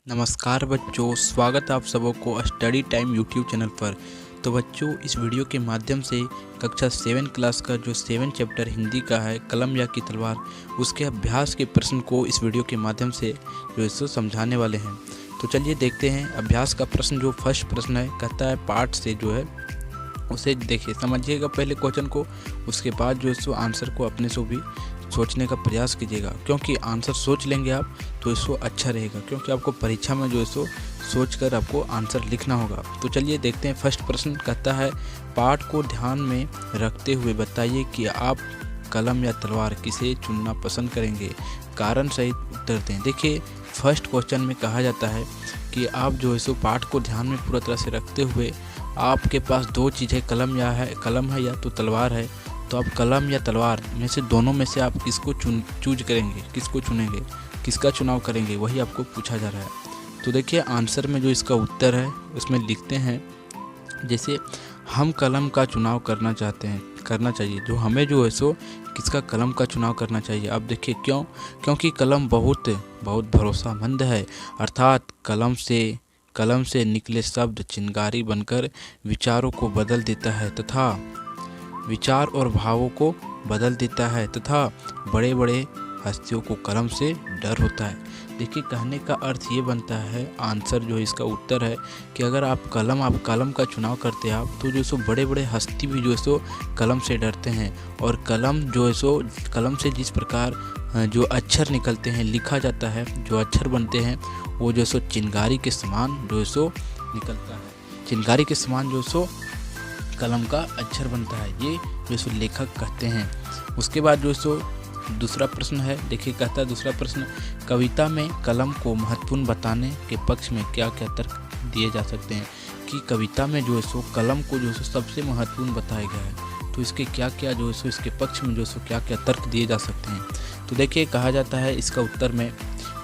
नमस्कार बच्चों, स्वागत है आप सबों को स्टडी टाइम यूट्यूब चैनल पर। तो बच्चों, इस वीडियो के माध्यम से कक्षा 7 क्लास का जो 7 चैप्टर हिंदी का है कलम या की तलवार, उसके अभ्यास के प्रश्न को इस वीडियो के माध्यम से जो इसको समझाने वाले हैं। तो चलिए देखते हैं अभ्यास का प्रश्न। जो फर्स्ट प्रश्न है कहता है पाठ से जो है उसे देखिए, समझिएगा पहले क्वेश्चन को, उसके बाद जो इसको आंसर को अपने से भी सोचने का प्रयास कीजिएगा, क्योंकि आंसर सोच लेंगे आप तो इसको अच्छा रहेगा, क्योंकि आपको परीक्षा में जो इसको सोचकर आपको आंसर लिखना होगा। तो चलिए देखते हैं। फर्स्ट प्रश्न कहता है पाठ को ध्यान में रखते हुए बताइए कि आप कलम या तलवार किसे चुनना पसंद करेंगे, कारण सहित उत्तर दें। देखिए, फर्स्ट क्वेश्चन में कहा जाता है कि आप जो है सो पाठ को ध्यान में पूरा तरह से रखते हुए आपके पास दो चीज़ें कलम है या तो तलवार है, तो आप कलम या तलवार में से दोनों में से आप किसको चूज करेंगे, किसको चुनेंगे, किसका चुनाव करेंगे, वही आपको पूछा जा रहा है। तो देखिए आंसर में जो इसका उत्तर है उसमें लिखते हैं, जैसे हम कलम का चुनाव करना चाहिए। जो हमें जो है सो किसका कलम का चुनाव करना चाहिए। अब देखिए क्यों, क्योंकि कलम बहुत भरोसामंद है, अर्थात कलम से निकले शब्द चिंगारी बनकर विचारों को बदल देता है तथा विचार और भावों को बदल देता है तथा बड़े बड़े हस्तियों को कलम से डर होता है। देखिए, कहने का अर्थ ये बनता है, आंसर जो इसका उत्तर है कि अगर आप कलम का चुनाव करते हैं आप, तो जो सो बड़े बड़े हस्ती भी जो सो कलम से डरते हैं। और कलम जो है सो कलम से जिस प्रकार जो अक्षर निकलते हैं, लिखा जाता है, जो अक्षर बनते हैं, वो जो सो चिंगारी के समान जो सो निकलता है। चिंगारी के समान जो सो कलम का अक्षर बनता है, ये जो सो लेखक कहते हैं। उसके बाद जो सो दूसरा प्रश्न है, देखिए कहता है दूसरा प्रश्न, कविता में कलम को महत्वपूर्ण बताने के पक्ष में क्या क्या तर्क दिए जा सकते हैं। कि कविता में जो है सो कलम को जो सो सबसे महत्वपूर्ण बताया गया है, तो इसके क्या क्या जो है सो इसके पक्ष में जो सो क्या क्या तर्क दिए जा सकते हैं। तो देखिए कहा जाता है इसका उत्तर में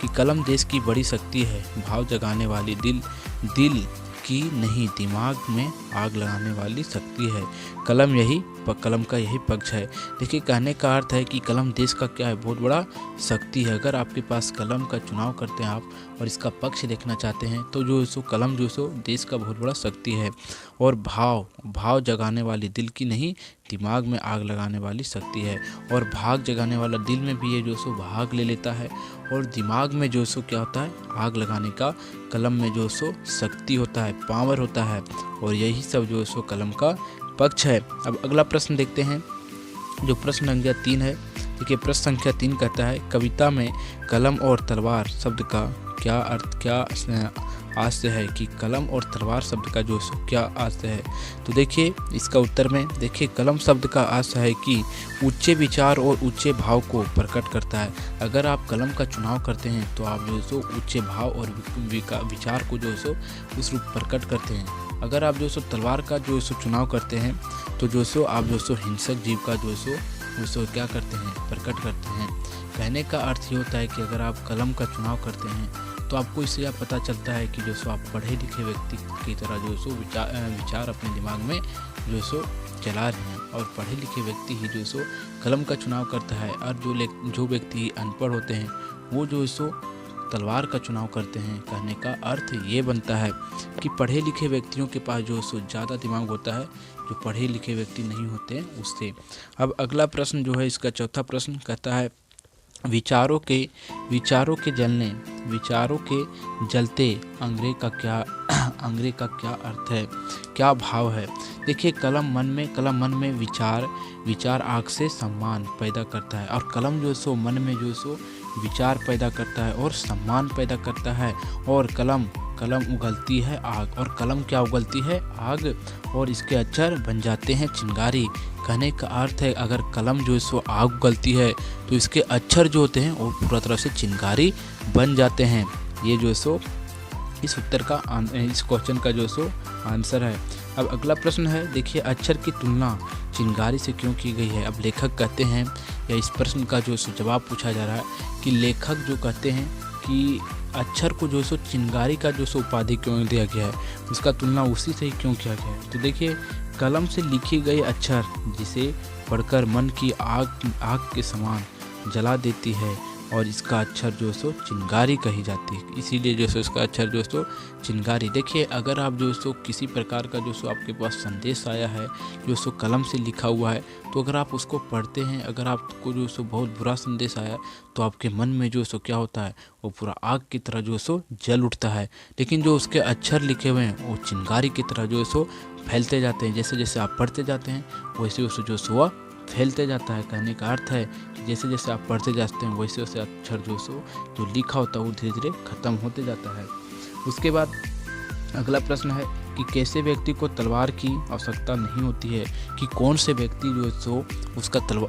कि कलम देश की बड़ी शक्ति है, भाव जगाने वाली, दिल की नहीं दिमाग में आग लगाने वाली शक्ति है। कलम का यही पक्ष है। देखिए, कहने का अर्थ है कि कलम देश का क्या है, बहुत बड़ा शक्ति है। अगर आपके पास कलम का चुनाव करते हैं आप और इसका पक्ष देखना चाहते हैं, तो जो सो कलम जो सो देश का बहुत बड़ा शक्ति है। और भाव जगाने वाली, दिल की नहीं दिमाग में आग लगाने वाली शक्ति है। और भाग जगाने वाला, दिल में भी ये जो सो भाग ले लेता है, और दिमाग में जो सो क्या होता है, आग लगाने का कलम में जो सो शक्ति होता है, पावर होता है। और यही सब जो सो कलम का पक्ष है। अब अगला प्रश्न देखते हैं, जो प्रश्न संख्या 3 है। देखिए, प्रश्न संख्या 3 कहता है कविता में कलम और तलवार शब्द का क्या अर्थ, क्या आशय है। कि कलम और तलवार शब्द का जो क्या आशय है। तो देखिए इसका उत्तर में देखिए, कलम शब्द का आशय है कि ऊंचे विचार और ऊंचे भाव को प्रकट करता है। अगर आप कलम का चुनाव करते हैं तो आप जो सो ऊंचे भाव और विचार को जो सो उस रूप प्रकट करते हैं। अगर आप जो सो तलवार का जो सो चुनाव करते हैं तो जो सो आप जो सो हिंसक जीव का जो सो क्या करते हैं, प्रकट करते हैं। कहने का अर्थ ये होता है कि अगर आप कलम का चुनाव करते हैं तो आपको इससे यह पता चलता है कि जो सो आप पढ़े लिखे व्यक्ति की तरह जो सो विचार अपने दिमाग में जो सो चला रहे हैं। और पढ़े लिखे व्यक्ति ही जो सो कलम का चुनाव करता है, और जो व्यक्ति अनपढ़ होते हैं वो जो सो तलवार का चुनाव करते हैं। कहने का अर्थ ये बनता है कि पढ़े लिखे व्यक्तियों के पास जो सो ज़्यादा दिमाग होता है, जो पढ़े लिखे व्यक्ति नहीं होते हैं उससे। अब अगला प्रश्न जो है इसका चौथा प्रश्न कहता है विचारों के जलते अंग्रेज का क्या अर्थ है, क्या भाव है। देखिए, कलम मन में विचार आग से सम्मान पैदा करता है, और कलम जो सो मन में जो सो विचार पैदा करता है और सम्मान पैदा करता है। और कलम उगलती है आग, और कलम क्या उगलती है, आग, और इसके अक्षर बन जाते हैं चिंगारी। कहने का अर्थ है अगर कलम जो सो आग उगलती है तो इसके अक्षर जो होते हैं वो पूरा तरह से चिंगारी बन जाते हैं। ये जो सो इस क्वेश्चन का जो सो आंसर है। अब अगला प्रश्न है, देखिए अक्षर की तुलना चिंगारी से क्यों की गई है। अब लेखक कहते हैं, या इस प्रश्न का जो सो जवाब पूछा जा रहा है कि लेखक जो कहते हैं कि अक्षर को जो सो चिंगारी का जो सो उपाधि क्यों दिया गया है, उसका तुलना उसी से ही क्यों किया गया है। तो देखिए, कलम से लिखी गई अक्षर जिसे पढ़कर मन की आग के समान जला देती है, और इसका अक्षर जो सो चिनगारी कही जाती है, इसीलिए जो सो इसका अक्षर जो सो चिनगारी। देखिए अगर आप जो सो किसी प्रकार का जो सो आपके पास संदेश आया है जो सो कलम से लिखा हुआ है, तो अगर आप उसको पढ़ते हैं, अगर आपको जो सो बहुत बुरा संदेश आया तो आपके मन में जो सो क्या होता है, वो पूरा आग की तरह जो सो जल उठता है। लेकिन जो उसके अक्षर लिखे हुए हैं वो चिनगारी की तरह जो सो फैलते जाते हैं। जैसे जैसे आप पढ़ते जाते हैं वैसे वैसे जो सो फैलते जाता है। कहने का अर्थ है कि जैसे जैसे आप पढ़ते जाते हैं वैसे वैसे अक्षर जो लिखा होता है वो धीरे धीरे खत्म होते जाता है। उसके बाद अगला प्रश्न है कि कैसे व्यक्ति को तलवार की आवश्यकता नहीं होती है, कि कौन से व्यक्ति जो सो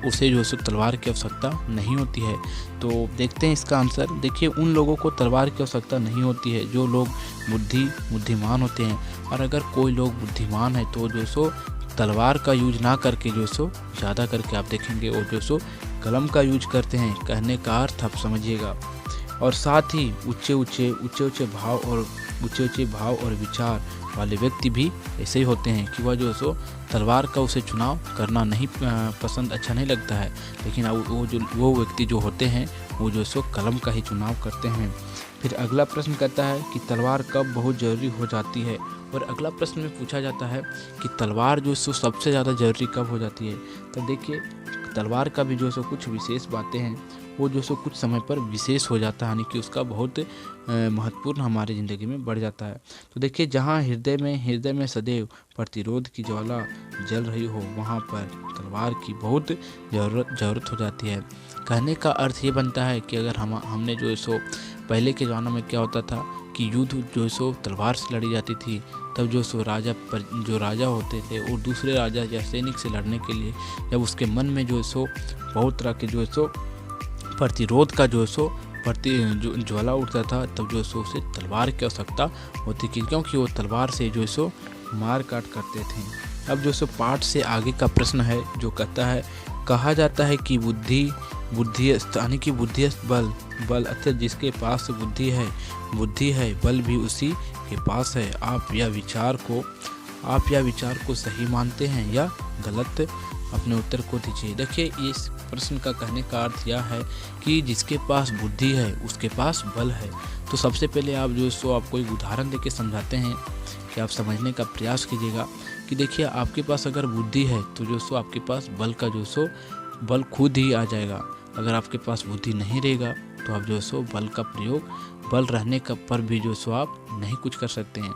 उसे जो सो तलवार की आवश्यकता नहीं होती है। तो देखते हैं इसका आंसर। देखिए उन लोगों को तलवार की आवश्यकता नहीं होती है जो लोग बुद्धिमान होते हैं। और अगर कोई लोग बुद्धिमान है तो जो सो तलवार का यूज ना करके जो सो ज़्यादा करके आप देखेंगे और जो सो कलम का यूज करते हैं। कहने का अर्थ आप समझिएगा। और साथ ही ऊंचे भाव और विचार वाले व्यक्ति भी ऐसे ही होते हैं कि वह जो सो तलवार का उसे चुनाव करना नहीं पसंद, अच्छा नहीं लगता है। लेकिन वो व्यक्ति जो होते हैं वो जो सो कलम का ही चुनाव करते हैं। फिर अगला प्रश्न कहता है कि तलवार कब बहुत ज़रूरी हो जाती है। और अगला प्रश्न में पूछा जाता है कि तलवार जो सो सबसे ज़्यादा ज़रूरी कब हो जाती है। तो देखिए तलवार का भी जो सो कुछ विशेष बातें हैं, वो जो सो कुछ समय पर विशेष हो जाता है, यानी कि उसका बहुत महत्वपूर्ण हमारी ज़िंदगी में बढ़ जाता है। तो देखिए जहाँ हृदय में सदैव प्रतिरोध की ज्वाला जल रही हो, वहाँ पर तलवार की बहुत ज़रूरत हो जाती है। कहने का अर्थ ये बनता है कि अगर हमने जो सो पहले के ज़माने में क्या होता था कि युद्ध जो सो तलवार से लड़ी जाती थी, तब जो सो जो राजा होते थे और दूसरे राजा या सैनिक से लड़ने के लिए जब उसके मन में जो सो बहुत तरह के जो सो प्रतिरोध का जो सो ज्वाला उठता था, तब जो सो उसे तलवार की आवश्यकता होती थी, क्योंकि वो तलवार से जो सो मार काट करते थे। अब जो सो पाठ से आगे का प्रश्न है जो कहता है, कहा जाता है कि बुद्धि यानी कि बुद्धि बल अर्थात जिसके पास बुद्धि है बल भी उसी के पास है। आप यह विचार को सही मानते हैं या गलत, अपने उत्तर को दीजिए। देखिए इस प्रश्न का कहने का अर्थ यह है कि जिसके पास बुद्धि है उसके पास बल है। तो सबसे पहले आप जो सो आपको एक उदाहरण देके समझाते हैं कि आप समझने का प्रयास कीजिएगा कि देखिए आपके पास अगर बुद्धि है तो जो सो आपके पास बल का जो सो बल खुद ही आ जाएगा। अगर आपके पास बुद्धि नहीं रहेगा तो आप जो सो बल का प्रयोग बल रहने का पर भी जो सो आप नहीं कुछ कर सकते हैं।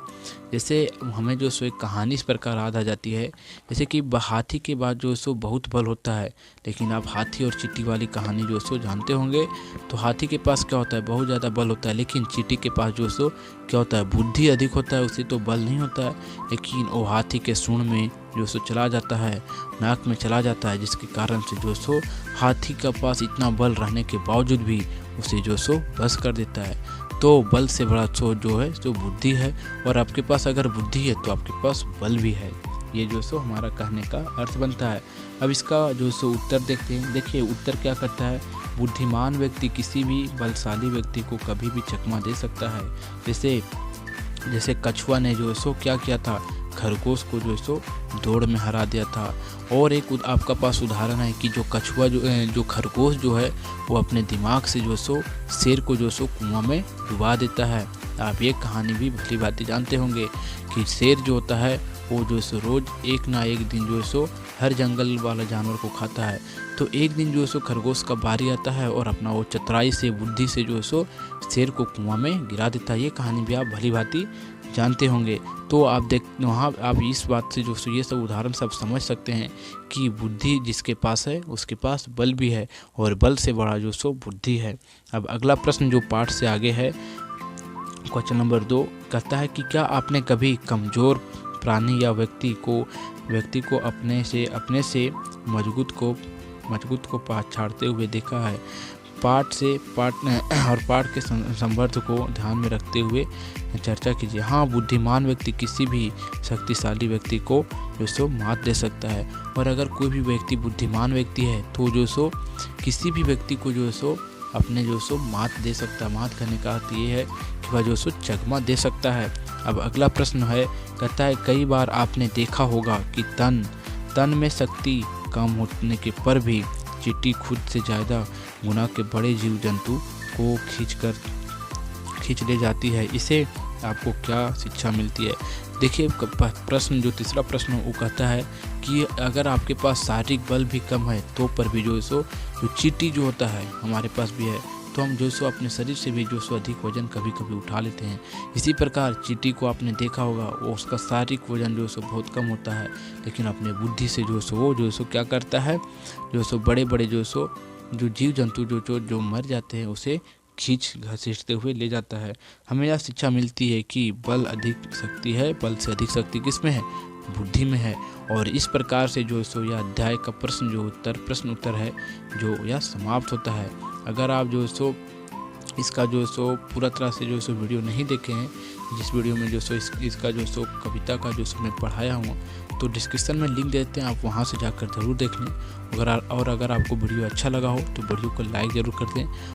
जैसे हमें जो सो एक कहानी इस प्रकार याद आ जाती है, जैसे कि हाथी के बाद जो सो बहुत बल होता है, लेकिन आप हाथी और चींटी वाली कहानी जो सो जानते होंगे। तो हाथी के पास क्या होता है, बहुत ज़्यादा बल होता है, लेकिन चींटी के पास जो सो क्या होता है, बुद्धि अधिक होता है, उसे तो बल नहीं होता है, लेकिन वो हाथी के सूंड में जो सो चला जाता है, नाक में चला जाता है, जिसके कारण से जो सो हाथी के पास इतना बल रहने के बावजूद भी उसे जो सो बस कर देता है। तो बल से बड़ा सो जो है सो बुद्धि है, और आपके पास अगर बुद्धि है तो आपके पास बल भी है। ये जो सो हमारा कहने का अर्थ बनता है। अब इसका जो सो उत्तर देखते हैं। देखिए उत्तर क्या करता है, बुद्धिमान व्यक्ति किसी भी बलशाली व्यक्ति को कभी भी चकमा दे सकता है। जैसे कछुआ ने जो सो क्या किया था, खरगोश को जो सो दौड़ में हरा दिया था। और एक आपका पास उदाहरण है कि जो कछुआ जो खरगोश जो है वो अपने दिमाग से जो सो शेर को जो सो कुआं में डुबा देता है। आप ये कहानी भी भली भांति जानते होंगे कि शेर जो होता है वो जो सो रोज़ एक ना एक दिन जो सो हर जंगल वाला जानवर को खाता है। तो एक दिन जो सो खरगोश का बारी आता है और अपना वो चतुराई से बुद्धि से जो सो शेर को कुआं में गिरा देता है। ये कहानी भी आप भली भांति जानते होंगे। तो आप वहाँ आप इस बात से जो ये सब उदाहरण सब समझ सकते हैं कि बुद्धि जिसके पास है उसके पास बल भी है, और बल से बड़ा जो सो बुद्धि है। अब अगला प्रश्न जो पाठ से आगे है, क्वेश्चन नंबर 2 कहता है कि क्या आपने कभी कमज़ोर प्राणी या व्यक्ति को अपने से मजबूत को पछाड़ते हुए देखा है। पाठ के संदर्भ को ध्यान में रखते हुए चर्चा कीजिए। हाँ, बुद्धिमान व्यक्ति किसी भी शक्तिशाली व्यक्ति को जो सो मात दे सकता है, और अगर कोई भी व्यक्ति बुद्धिमान व्यक्ति है तो जो सो किसी भी व्यक्ति को जो सो अपने जो सो मात दे सकता है। मात करने का अर्थ ये है कि वह जो सो चकमा दे सकता है। अब अगला प्रश्न है, कहता है कई बार आपने देखा होगा कि तन में शक्ति कम होने के पर भी चींटी खुद से ज़्यादा गुना के बड़े जीव जंतु को खींच ले जाती है। इसे आपको क्या शिक्षा मिलती है? देखिए प्रश्न, जो तीसरा प्रश्न वो कहता है कि अगर आपके पास शारीरिक बल भी कम है तो पर भी जो चींटी जो होता है हमारे पास भी है, तो हम अपने शरीर से भी अधिक वजन कभी कभी उठा लेते हैं। इसी प्रकार चींटी को आपने देखा होगा, वो उसका शारीरिक वजन बहुत कम होता है, लेकिन अपने बुद्धि से वो क्या करता है, बड़े बड़े जो जीव जंतु जो मर जाते हैं उसे खींच घसीटते हुए ले जाता है। हमें यह शिक्षा मिलती है कि बल से अधिक शक्ति किस में है? बुद्धि में है। और इस प्रकार से यह अध्याय का प्रश्न उत्तर है यह समाप्त होता है। अगर आप इसका पूरा तरह से वीडियो नहीं देखे हैं, जिस वीडियो में इसका कविता का मैं पढ़ाया हूँ, तो डिस्क्रिप्शन में लिंक देते हैं, आप वहाँ से जाकर ज़रूर देख लें। अगर आपको वीडियो अच्छा लगा हो तो वीडियो को लाइक ज़रूर कर दें